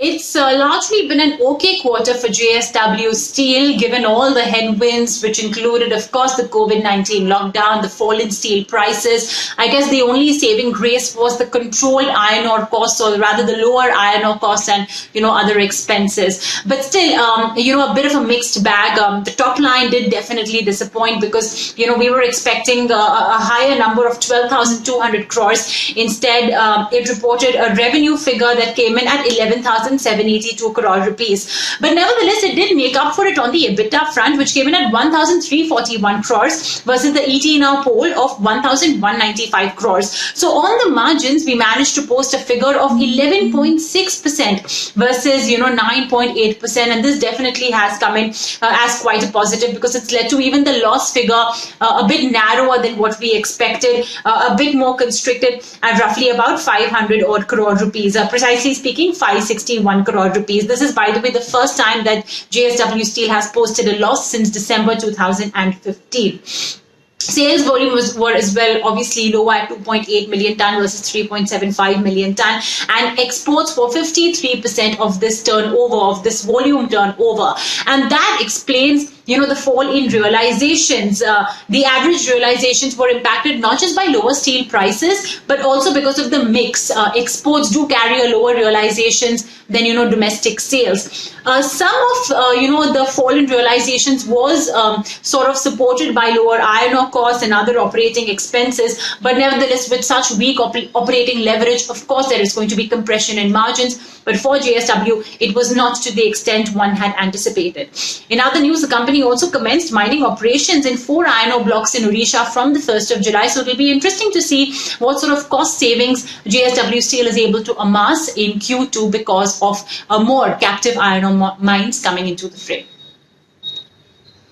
It's largely been an okay quarter for JSW Steel, given all the headwinds, which included, of course, the COVID-19 lockdown, the fall in steel prices. I guess the only saving grace was the controlled iron ore costs, or rather the lower iron ore costs and, other expenses. But still, a bit of a mixed bag. The top line did definitely disappoint because, we were expecting a higher number of 12,200 crores. Instead, it reported a revenue figure that came in at 11,782 crore rupees. But nevertheless, it did make up for it on the EBITDA front, which came in at 1,341 crores versus the ET now poll of 1,195 crores. So on the margins, we managed to post a figure of 11.6% versus 9.8%, and this definitely has come in as quite a positive, because it's led to even the loss figure a bit narrower than what we expected, a bit more constricted at roughly about 500 odd crore rupees, precisely speaking 561 crore rupees. This is, by the way, the first time that JSW Steel has posted a loss since December 2015. Sales volume were as well obviously lower at 2.8 million ton versus 3.75 million ton, and exports were 53% of this turnover, of this volume turnover, and that explains the fall in realizations. The average realizations were impacted not just by lower steel prices, but also because of the mix. Exports do carry a lower realizations than domestic sales. Some of the fall in realizations was sort of supported by lower iron ore costs and other operating expenses, but nevertheless, with such weak operating leverage, of course there is going to be compression in margins. But for JSW, it was not to the extent one had anticipated. In other news, the company also commenced mining operations in 4 iron ore blocks in Odisha from the 1st of July. So it will be interesting to see what sort of cost savings JSW Steel is able to amass in Q2 because of more captive iron ore mines coming into the fray.